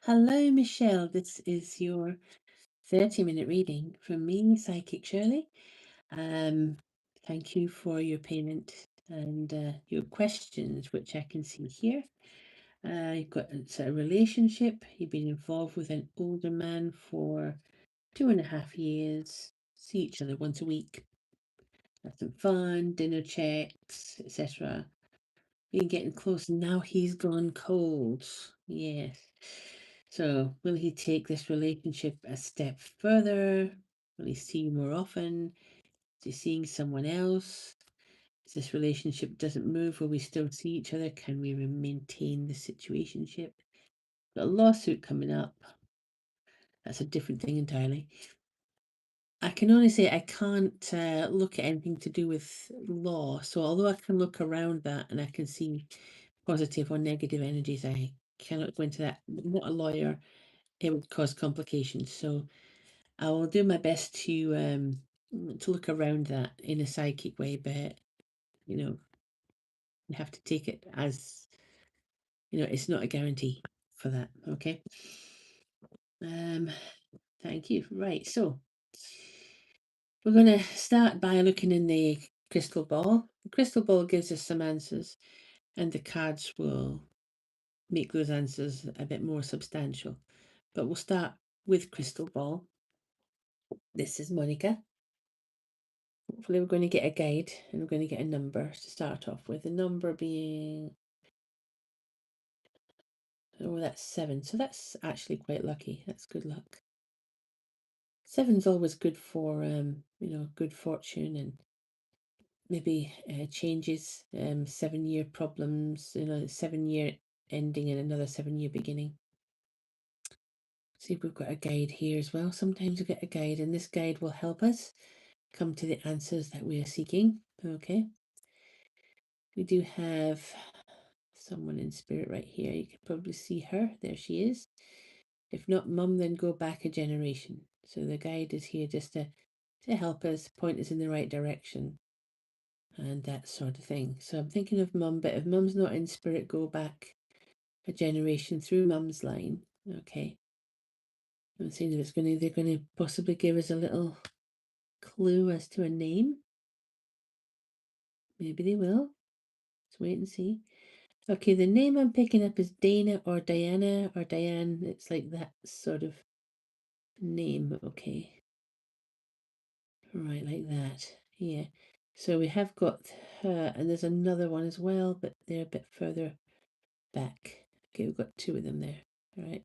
Hello, Michelle. This is your 30-minute reading from me, Psychic Shirley. Um, Thank you for your payment and your questions, which I can see here. You've got it's a relationship. You've been involved with an older man for 2.5 years. See each other once a week. Have some fun, dinner checks, etc. Been getting close. Now he's gone cold. Yes. So, will he take this relationship a step further? Will he see you more often? Is he seeing someone else? If this relationship doesn't move, will we still see each other? Can we maintain the situationship? Got a lawsuit coming up. That's a different thing entirely. I can only say I can't look at anything to do with law. So, although I can look around that and I can see positive or negative energies, I cannot go into that. I'm not a lawyer. It would cause complications. So, I will do my best to look around that in a psychic way, but you have to take it as it's not a guarantee for that. Okay. Um, Thank you. Right. So we're going to start by looking in the crystal ball. The crystal ball gives us some answers, and the cards will make those answers a bit more substantial. But we'll start with crystal ball. This is Monica. Hopefully we're going to get a guide and we're going to get a number to start off with. The number being, oh, that's 7. So that's actually quite lucky. That's good luck. 7's always good for, good fortune and maybe changes, 7-year problems, 7-year ending and another 7-year beginning. See if we've got a guide here as well. Sometimes we get a guide, and this guide will help us come to the answers that we are seeking. Okay. We do have someone in spirit right here. You can probably see her. There she is. If not mum, then go back a generation. So the guide is here just to help us, point us in the right direction and that sort of thing. So I'm thinking of mum, but if mum's not in spirit, go back a generation through mum's line. Okay. I'm seeing if they're going to possibly give us a little clue as to a name. Maybe they will. Let's wait and see. Okay, the name I'm picking up is Dana or Diana or Diane. It's like that sort of name. Okay. Right, like that. Yeah. So we have got her, and there's another one as well, but they're a bit further back. Okay, we've got 2 of them there. All right.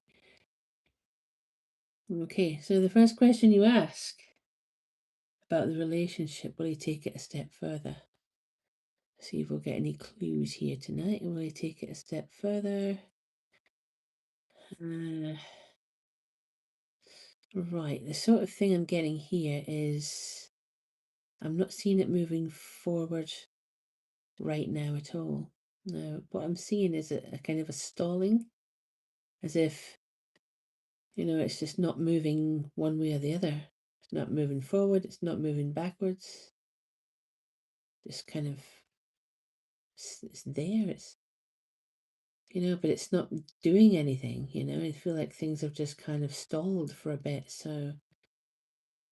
Okay, so the first question you ask about the relationship, will he take it a step further? See if we'll get any clues here tonight. Will he take it a step further? Right, the sort of thing I'm getting here is I'm not seeing it moving forward right now at all. No, what I'm seeing is a kind of a stalling, as if, it's just not moving one way or the other. It's not moving forward, it's not moving backwards. Just kind of, it's there, but it's not doing anything, I feel like things have just kind of stalled for a bit. So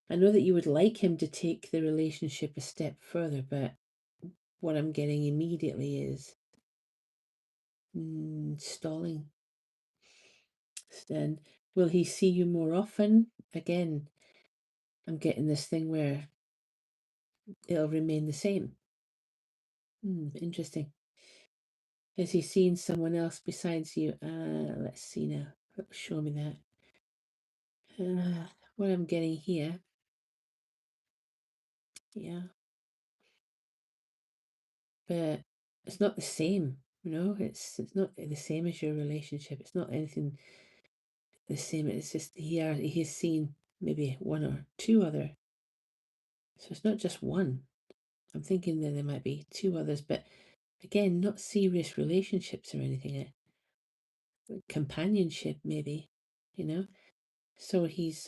I know that you would like him to take the relationship a step further, but what I'm getting immediately is stalling. And will he see you more often? Again, I'm getting this thing where it'll remain the same. Interesting. Has he seen someone else besides you? Let's see now. Show me that. What I'm getting here. Yeah. But it's not the same, it's not the same as your relationship. It's not anything the same. It's just he has seen maybe 1 or 2 other. So it's not just one. I'm thinking that there might be 2 others, but again, not serious relationships or anything. Companionship, maybe, So he's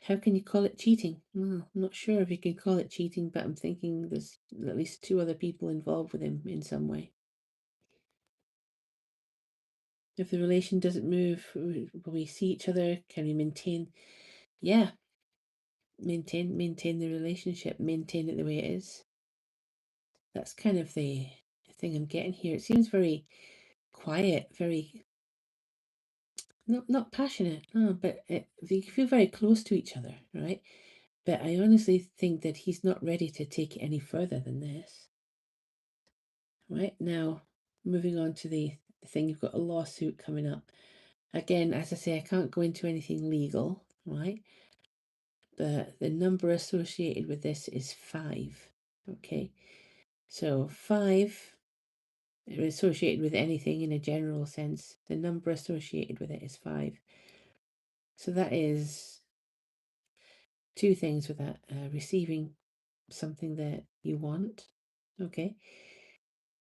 how can you call it cheating? Well, I'm not sure if you can call it cheating, but I'm thinking there's at least 2 other people involved with him in some way. If the relation doesn't move, will we see each other? Can we maintain? Yeah, maintain the relationship, maintain it the way it is. That's kind of the thing I'm getting here. It seems very quiet, very not passionate, no, but they feel very close to each other, right? But I honestly think that he's not ready to take it any further than this. Right now, moving on to the thing, you've got a lawsuit coming up. Again, as I say, I can't go into anything legal, right? But the number associated with this is 5. Okay, so 5 associated with anything in a general sense, the number associated with it is 5. So that is two things with that: receiving something that you want, okay,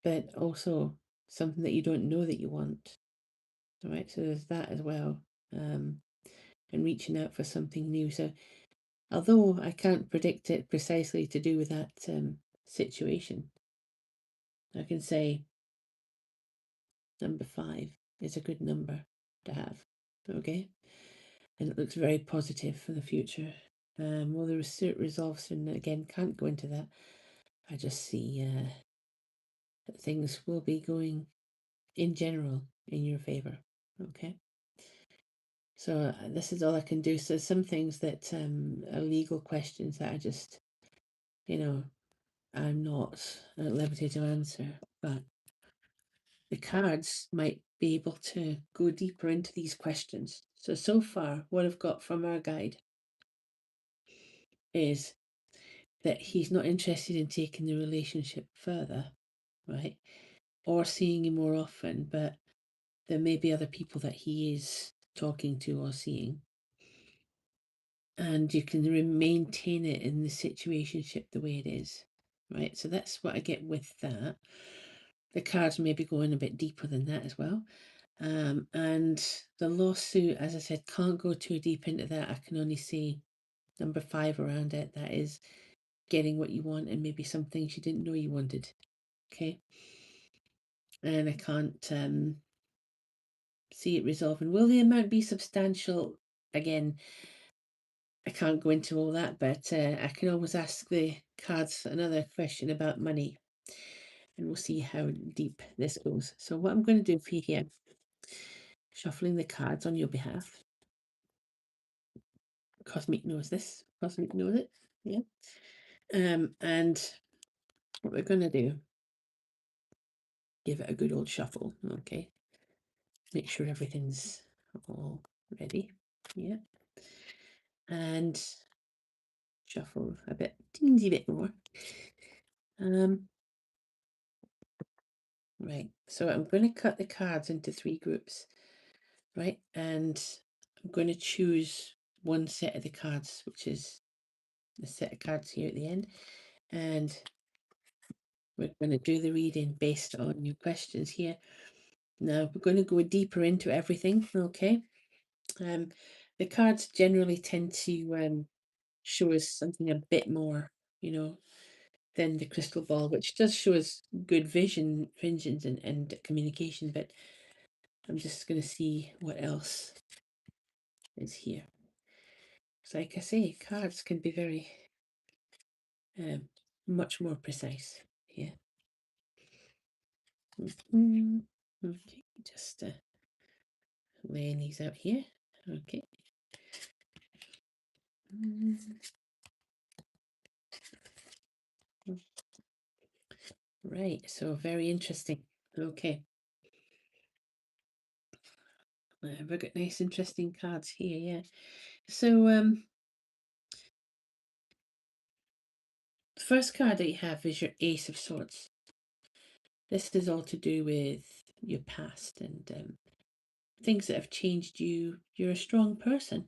but also something that you don't know that you want. All right, so there's that as well, and reaching out for something new. So although I can't predict it precisely to do with that situation, I can say number 5 is a good number to have, okay, and it looks very positive for the future. Well, the resolve soon, again, can't go into that. I just see that things will be going in general in your favor, okay. So this is all I can do. So some things that are legal questions that I just, I'm not at liberty to answer, but the cards might be able to go deeper into these questions. So far, what I've got from our guide is that he's not interested in taking the relationship further, right? Or seeing you more often, but there may be other people that he is talking to or seeing. And you can maintain it in the situationship the way it is, right? So that's what I get with that. The cards may be going a bit deeper than that as well. And the lawsuit, as I said, can't go too deep into that. I can only see number 5 around it. That is getting what you want and maybe some things you didn't know you wanted. Okay. And I can't see it resolving. Will the amount be substantial? Again, I can't go into all that, but I can always ask the cards another question about money, and we'll see how deep this goes. So what I'm going to do for you here, shuffling the cards on your behalf. Cosmic knows this. Cosmic knows it. Yeah. And what we're going to do, give it a good old shuffle. Okay. Make sure everything's all ready. Yeah. And shuffle a bit, teensy bit more. Right. So I'm going to cut the cards into 3 groups, right? And I'm going to choose one set of the cards, which is the set of cards here at the end. And we're going to do the reading based on your questions here. Now we're going to go deeper into everything, okay? The cards generally tend to show us something a bit more, than the crystal ball, which does show us good visions and communication, but I'm just going to see what else is here. So like I say, cards can be very much more precise here. Okay, just laying these out here. Okay. Right, so very interesting. Okay. We've got nice interesting cards here, yeah. So the first card that you have is your Ace of Swords. This is all to do with your past and things that have changed you. You're a strong person.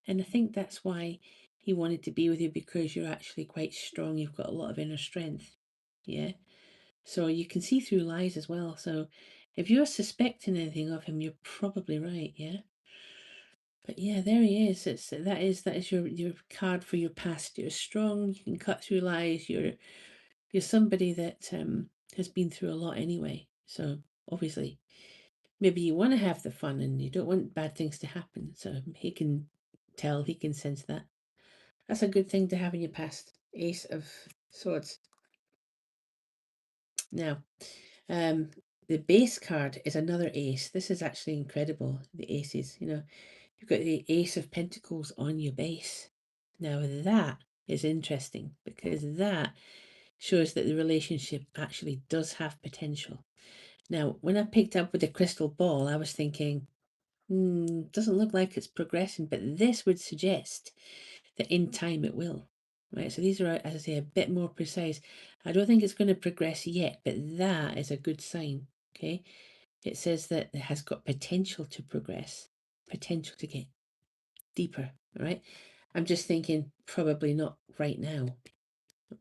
And I think that's why he wanted to be with you, because you're actually quite strong. You've got a lot of inner strength. Yeah. So you can see through lies as well. So if you're suspecting anything of him, you're probably right. Yeah. But yeah, there he is. That is your card for your past. You're strong. You can cut through lies. You're somebody that has been through a lot anyway. So obviously maybe you want to have the fun and you don't want bad things to happen. So he can tell, he can sense that. That's a good thing to have in your past. Ace of Swords. Now, the base card is another ace. This is actually incredible, the aces. You know, you've got the Ace of Pentacles on your base. Now, that is interesting because that shows that the relationship actually does have potential. Now, when I picked up with the crystal ball, I was thinking, doesn't look like it's progressing, but this would suggest that in time it will. Right, so these are, as I say, a bit more precise. I don't think it's going to progress yet, but that is a good sign. Okay, it says that it has got potential to progress, potential to get deeper. All right, I'm just thinking probably not right now.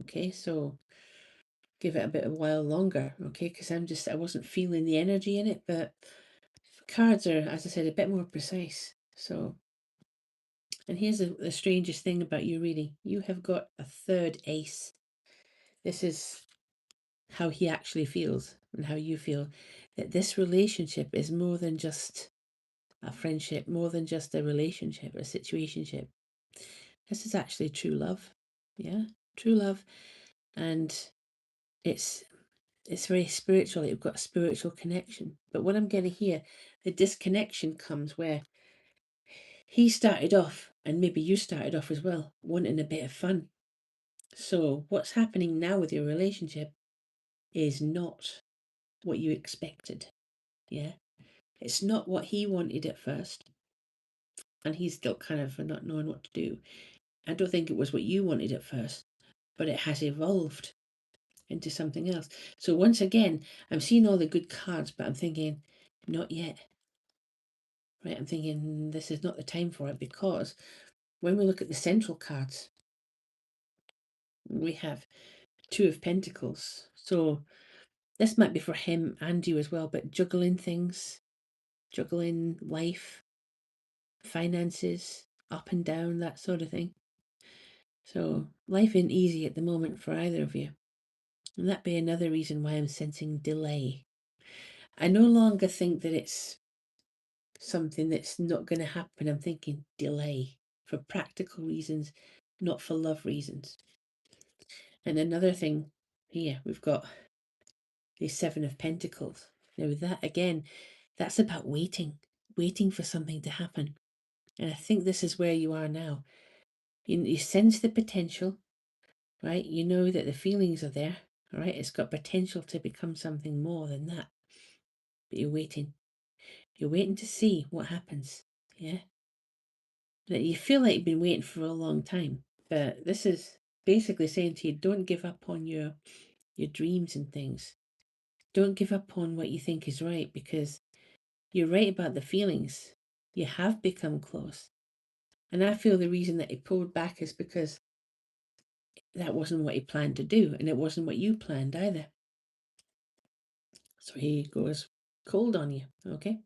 Okay, so give it a bit of a while longer. Okay, because I wasn't feeling the energy in it, but cards are, as I said, a bit more precise. So, and here's the strangest thing about your reading. You have got a third ace. This is how he actually feels and how you feel. That this relationship is more than just a friendship, more than just a relationship, a situationship. This is actually true love. Yeah, true love. And it's very spiritual. You've got a spiritual connection. But what I'm getting here, the disconnection comes where he started off, and maybe you started off as well, wanting a bit of fun. So what's happening now with your relationship is not what you expected. Yeah. It's not what he wanted at first. And he's still kind of not knowing what to do. I don't think it was what you wanted at first, but it has evolved into something else. So once again, I'm seeing all the good cards, but I'm thinking, not yet. Right? I'm thinking this is not the time for it, because when we look at the central cards, we have Two of Pentacles. So this might be for him and you as well, but juggling things, juggling life, finances, up and down, that sort of thing. So life ain't easy at the moment for either of you. And that be another reason why I'm sensing delay. I no longer think that it's something that's not going to happen. I'm thinking delay for practical reasons, not for love reasons. And another thing here, we've got the Seven of Pentacles. Now that again, that's about waiting, waiting for something to happen. And I think this is where you are now. You sense the potential, right? You know that the feelings are there, right? It's got potential to become something more than that. But you're waiting. You're waiting to see what happens. Yeah. That you feel like you've been waiting for a long time. But this is basically saying to you, don't give up on your dreams and things. Don't give up on what you think is right, because you're right about the feelings. You have become close. And I feel the reason that he pulled back is because that wasn't what he planned to do, and it wasn't what you planned either. So he goes cold on you, okay?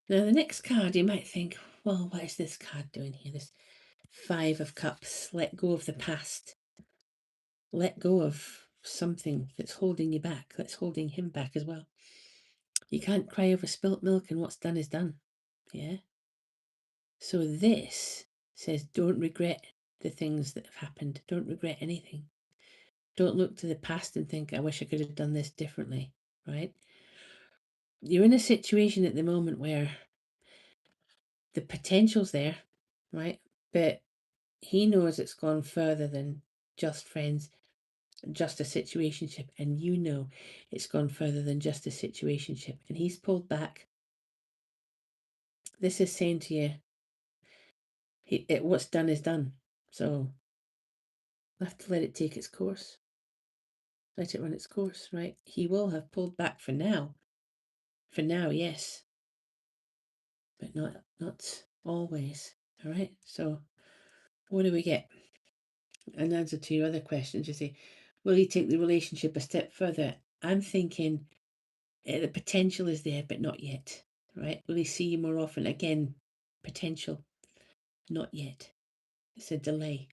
Now the next card, you might think, well, what is this card doing here? This Five of Cups. Let go of the past. Let go of something that's holding you back, that's holding him back as well. You can't cry over spilt milk, and what's done is done. Yeah? So this says don't regret the things that have happened. Don't regret anything. Don't look to the past and think, I wish I could have done this differently, right? You're in a situation at the moment where the potential's there, right? But he knows it's gone further than just friends, just a situationship, and you know it's gone further than just a situationship, and he's pulled back. This is saying to you, what's done is done. So we'll have to let it take its course. Let it run its course, right? He will have pulled back for now. For now, yes. But not always. All right. So what do we get? An answer to your other questions, you say, will he take the relationship a step further? I'm thinking the potential is there, but not yet. Right? Will he see you more often? Again, potential, not yet. It's a delay.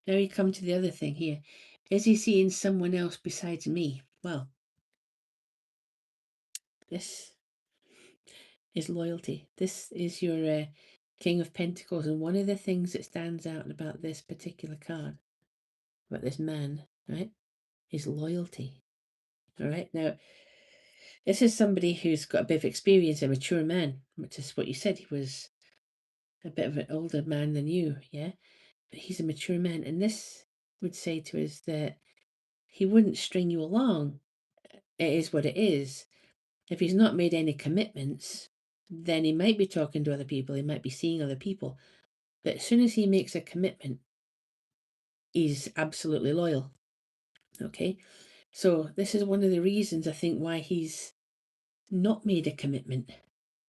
Now you come to the other thing here. Is he seeing someone else besides me? Well, this is loyalty. This is your King of Pentacles, and one of the things that stands out about this particular card, about this man, right, is loyalty. All right, now this is somebody who's got a bit of experience, a mature man, which is what you said. He was a bit of an older man than you, yeah, but he's a mature man, and this would say to us that he wouldn't string you along. It is what it is. If he's not made any commitments, then he might be talking to other people, he might be seeing other people. But as soon as he makes a commitment, he's absolutely loyal. Okay? So this is one of the reasons I think why he's not made a commitment,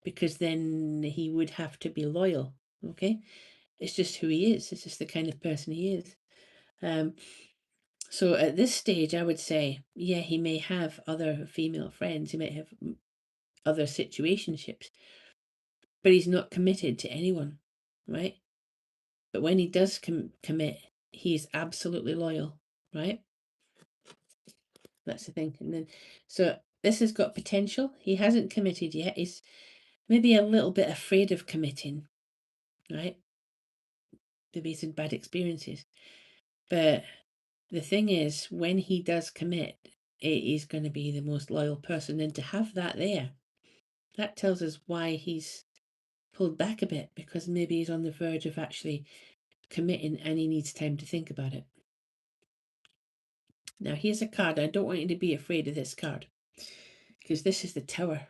because then he would have to be loyal. Okay? It's just who he is. It's just the kind of person he is. So at this stage, I would say, yeah, he may have other female friends, he might have other situationships, but he's not committed to anyone, right? But when he does commit, he's absolutely loyal, right? That's the thing. And then, so this has got potential. He hasn't committed yet. He's maybe a little bit afraid of committing, right? Maybe he's had bad experiences. But the thing is, when he does commit, it is going to be the most loyal person. And to have that there, that tells us why he's pulled back a bit, because maybe he's on the verge of actually committing and he needs time to think about it. Now, here's a card. I don't want you to be afraid of this card, because this is the Tower.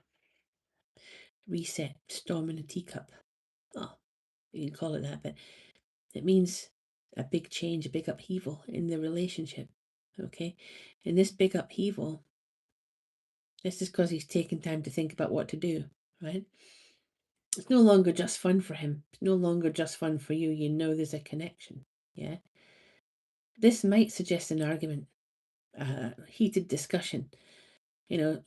Reset, storm in a teacup. Oh, you can call it that, but it means a big change, a big upheaval in the relationship. Okay? And this big upheaval, this is because he's taken time to think about what to do, right? It's no longer just fun for him. It's no longer just fun for you. You know there's a connection. Yeah? This might suggest an argument, heated discussion,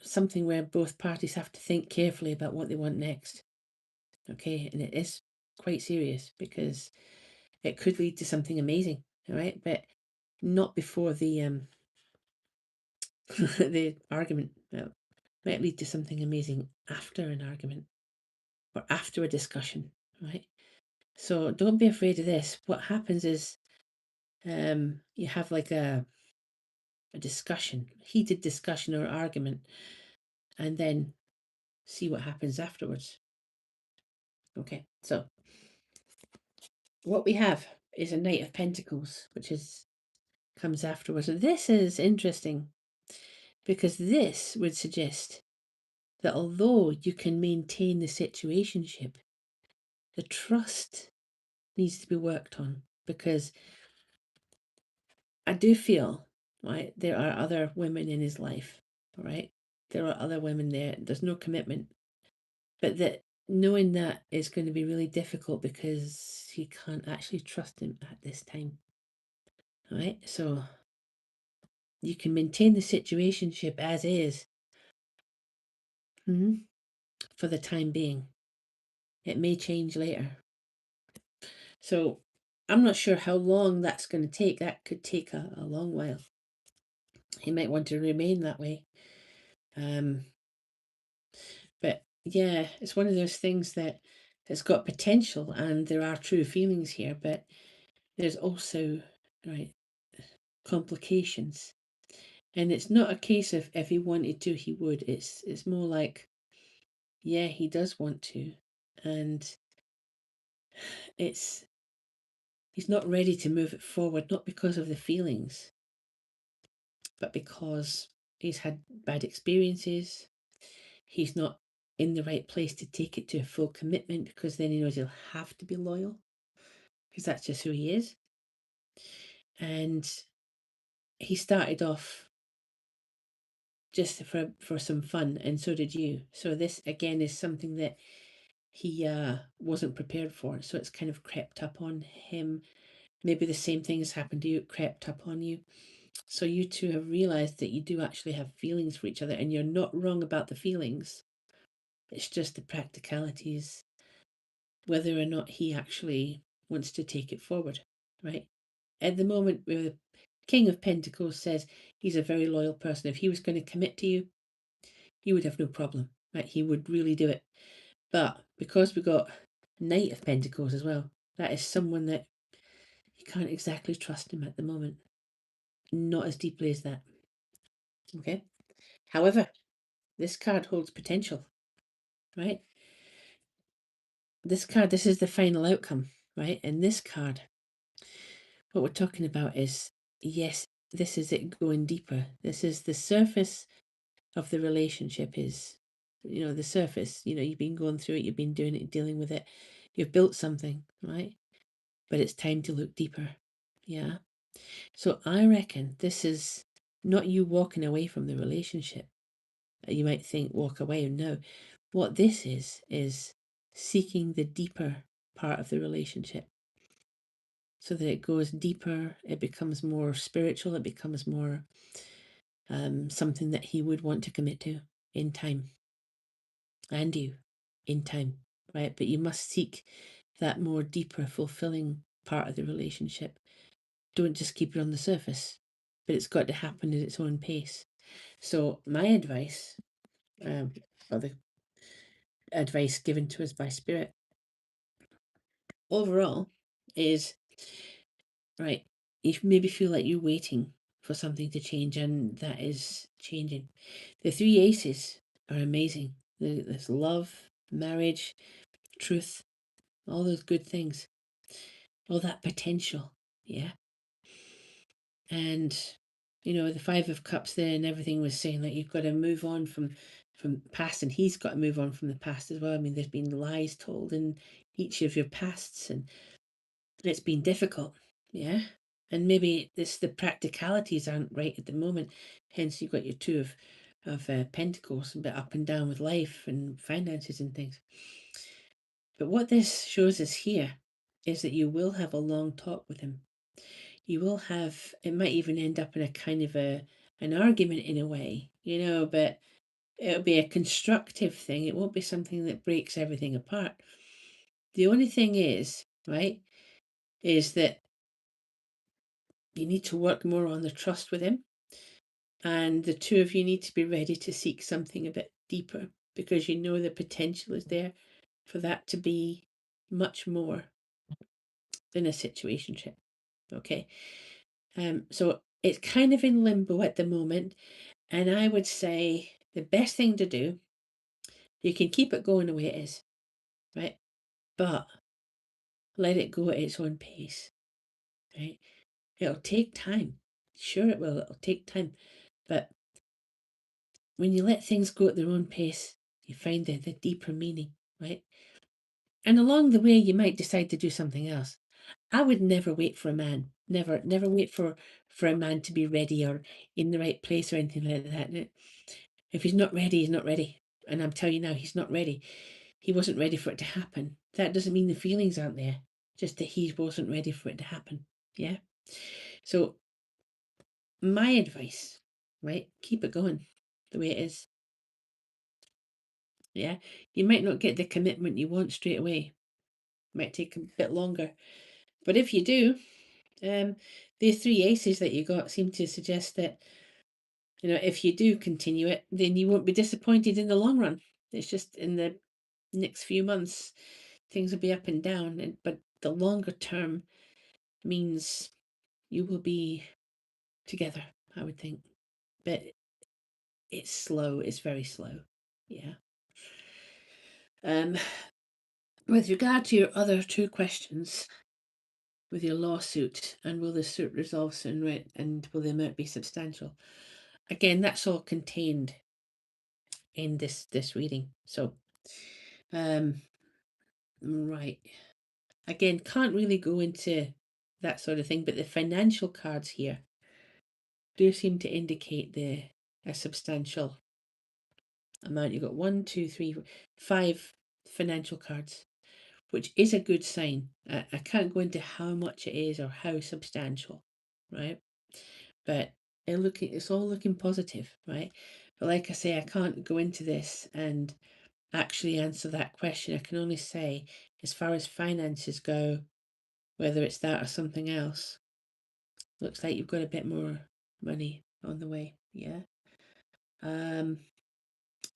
something where both parties have to think carefully about what they want next. Okay, and it is quite serious, because it could lead to something amazing, all right, but not before the the argument. It might lead to something amazing after an argument or after a discussion, right? So don't be afraid of this. What happens is, you have like a discussion, heated discussion or argument, and then see what happens afterwards. Okay, so what we have is a Knight of Pentacles, which comes afterwards. And this is interesting, because this would suggest that although you can maintain the situationship, the trust needs to be worked on, because I do feel, right, there are other women in his life, right? There are other women there. There's no commitment, but that knowing that is going to be really difficult, because he can't actually trust him at this time, right? So you can maintain the situationship as is, for the time being. It may change later. So I'm not sure how long that's going to take. That could take a long while. He might want to remain that way. But yeah, it's one of those things that has got potential, and there are true feelings here, but there's also, right, complications. And it's not a case of if he wanted to, he would. It's more like, yeah, he does want to, and he's not ready to move it forward, not because of the feelings, but because he's had bad experiences. He's not in the right place to take it to a full commitment, because then he knows he'll have to be loyal, because that's just who he is. And he started off just for some fun, and so did you. So this again is something that he wasn't prepared for. So it's kind of crept up on him. Maybe the same thing has happened to you, it crept up on you. So you two have realized that you do actually have feelings for each other, and you're not wrong about the feelings. It's just the practicalities, whether or not he actually wants to take it forward, right? At the moment, where the King of Pentacles says he's a very loyal person, if he was going to commit to you, he would have no problem, right? He would really do it. But because we got Knight of Pentacles as well, that is someone that you can't exactly trust him at the moment. Not as deeply as that. Okay. However, this card holds potential, right? This card, this is the final outcome, right? And this card, what we're talking about is, yes, this is it going deeper. This is the surface of the relationship is, the surface. You've been going through it, you've been doing it, dealing with it. You've built something, right? But it's time to look deeper. Yeah. So I reckon this is not you walking away from the relationship. You might think walk away. No. What this is seeking the deeper part of the relationship so that it goes deeper, it becomes more spiritual, it becomes more something that he would want to commit to in time, and you in time, right? But you must seek that more deeper, fulfilling part of the relationship. Don't just keep it on the surface, but it's got to happen at its own pace. So my advice, or the advice given to us by Spirit overall, is right. You maybe feel like you're waiting for something to change, and that is changing. The three aces are amazing. There's love, marriage, truth, all those good things, all that potential. Yeah. And the Five of Cups there, and everything was saying that you've got to move on from past, and he's got to move on from the past as well. I mean, there's been lies told in each of your pasts, and it's been difficult. Yeah. And maybe it's the practicalities aren't right at the moment. Hence, you've got your two of Pentacles, a bit up and down with life and finances and things. But what this shows us here is that you will have a long talk with him. You will have, it might even end up in a kind of an argument in a way, but it'll be a constructive thing. It won't be something that breaks everything apart. The only thing is, right, is that you need to work more on the trust with him. And the two of you need to be ready to seek something a bit deeper, because the potential is there for that to be much more than a situationship. Okay. So it's kind of in limbo at the moment. And I would say the best thing to do, you can keep it going the way it is, right? But let it go at its own pace, right? It'll take time. Sure, it will. It'll take time. But when you let things go at their own pace, you find the deeper meaning, right? And along the way, you might decide to do something else. I would never wait for a man. Never wait for a man to be ready or in the right place or anything like that. If he's not ready, he's not ready. And I'm telling you now, he's not ready. He wasn't ready for it to happen. That doesn't mean the feelings aren't there, just that he wasn't ready for it to happen. Yeah. So my advice, right? Keep it going the way it is. Yeah. You might not get the commitment you want straight away. Might take a bit longer. But if you do, these three aces that you got seem to suggest that, if you do continue it, then you won't be disappointed in the long run. It's just in the next few months, things will be up and down, but the longer term means you will be together, I would think. But it's slow, it's very slow. Yeah. With regard to your other two questions, with your lawsuit, and will the suit resolve soon, right, and will the amount be substantial? Again, that's all contained in this reading. So right, again, can't really go into that sort of thing, but the financial cards here do seem to indicate a substantial amount. You've got 1, 2, 3, 5 financial cards, which is a good sign. I can't go into how much it is or how substantial, right? But it's all looking positive, right? But like I say, I can't go into this and actually answer that question. I can only say, as far as finances go, whether it's that or something else, looks like you've got a bit more money on the way. Yeah.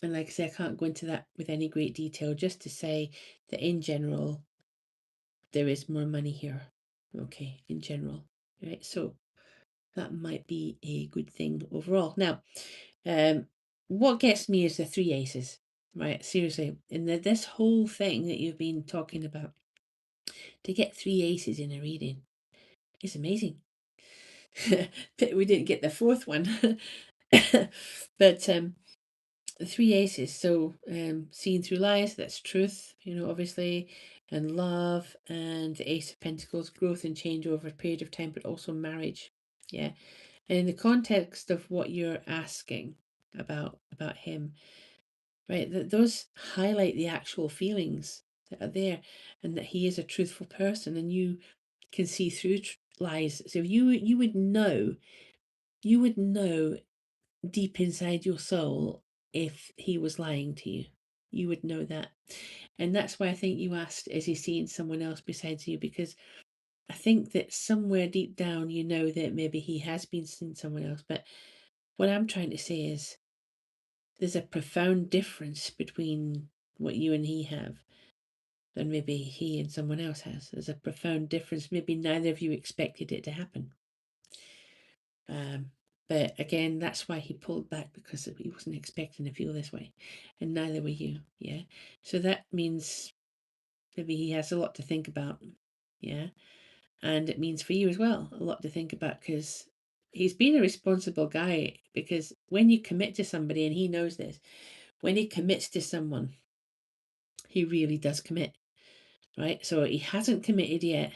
And like I say, I can't go into that with any great detail, just to say that in general, there is more money here. Okay, in general, right? So that might be a good thing overall. Now, what gets me is the three aces, right? Seriously, in this whole thing that you've been talking about, to get three aces in a reading is amazing. But we didn't get the fourth one. But the three aces, so seeing through lies, that's truth, obviously, and love, and the Ace of Pentacles, growth and change over a period of time, but also marriage. Yeah. And in the context of what you're asking about him, right, that those highlight the actual feelings that are there, and that he is a truthful person, and you can see through lies. So you would know, deep inside your soul, if he was lying to you. You would know that. And that's why I think you asked, is he seeing someone else besides you? Because I think that somewhere deep down, that maybe he has been seeing someone else. But what I'm trying to say is, there's a profound difference between what you and he have than maybe he and someone else has. There's a profound difference. Maybe neither of you expected it to happen. But again, that's why he pulled back, because he wasn't expecting to feel this way, and neither were you. Yeah. So that means maybe he has a lot to think about. Yeah. And it means for you as well, a lot to think about, because he's been a responsible guy. Because when you commit to somebody, and he knows this, when he commits to someone, he really does commit, right? So he hasn't committed yet,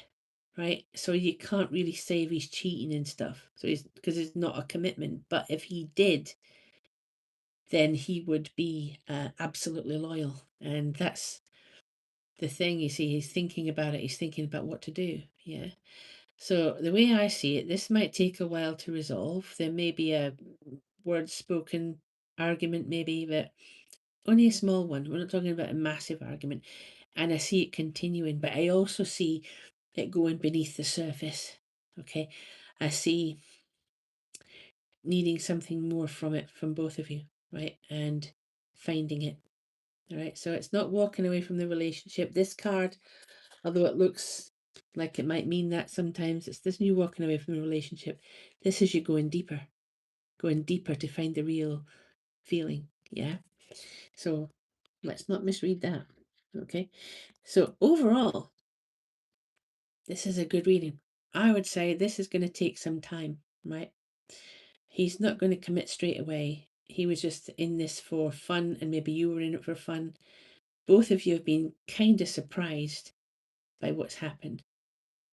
right? So you can't really say if he's cheating and stuff. So because it's not a commitment. But if he did, then he would be absolutely loyal. And that's the thing, you see, he's thinking about it. He's thinking about what to do. Yeah. So the way I see it, this might take a while to resolve. There may be a word spoken argument, maybe, but only a small one. We're not talking about a massive argument. And I see it continuing, but I also see it going beneath the surface. Okay. I see needing something more from it, from both of you, right? And finding it. All right. So it's not walking away from the relationship. This card, although it looks like it might mean that sometimes, it's this new walking away from the relationship. This is you going deeper to find the real feeling. Yeah. So let's not misread that. Okay. So overall, this is a good reading. I would say this is going to take some time, right? He's not going to commit straight away. He was just in this for fun, and maybe you were in it for fun. Both of you have been kind of surprised by what's happened.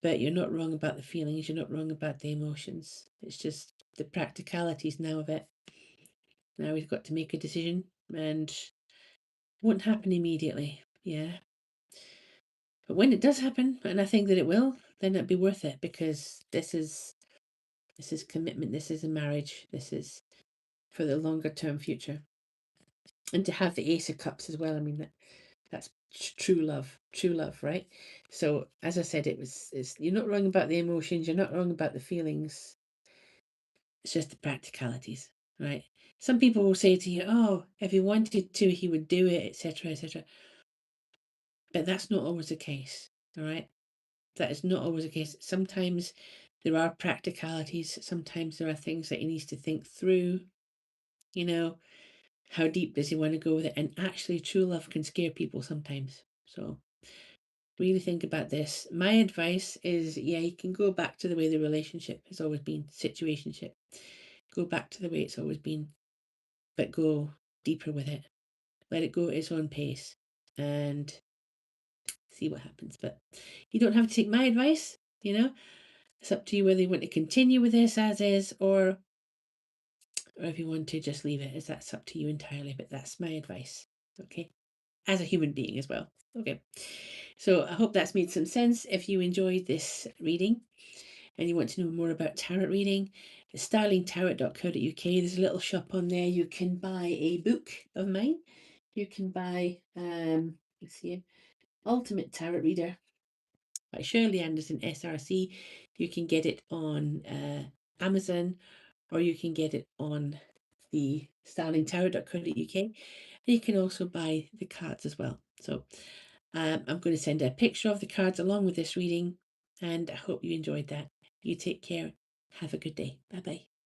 But you're not wrong about the feelings, you're not wrong about the emotions. It's just the practicalities now of it. Now we've got to make a decision, and it won't happen immediately. Yeah. But when it does happen, and I think that it will, then it'll be worth it, because this is commitment, this is a marriage, this is for the longer term future. And to have the Ace of Cups as well, I mean, that's true love, right? So as I said, you're not wrong about the emotions, you're not wrong about the feelings. It's just the practicalities, right? Some people will say to you, oh, if he wanted to, he would do it, etc., etc. But that's not always the case, all right? That is not always the case. Sometimes there are practicalities. Sometimes there are things that he needs to think through. How deep does he want to go with it? And actually, true love can scare people sometimes. So really think about this. My advice is, yeah, you can go back to the way the relationship has always been, situationship. Go back to the way it's always been, but go deeper with it. Let it go at its own pace and see what happens. But you don't have to take my advice, It's up to you whether you want to continue with this as is, or if you want to just leave it as that's up to you entirely. But that's my advice. Okay. As a human being as well. Okay. So I hope that's made some sense. If you enjoyed this reading and you want to know more about tarot reading, starlingtarot.co.uk, there's a little shop on there. You can buy a book of mine. You can buy let's see, Ultimate Tarot Reader by Shirley Anderson SRC. You can get it on Amazon, or you can get it on the starlingtarot.co.uk. You can also buy the cards as well. So I'm going to send a picture of the cards along with this reading, and I hope you enjoyed that. You take care. Have a good day. Bye bye.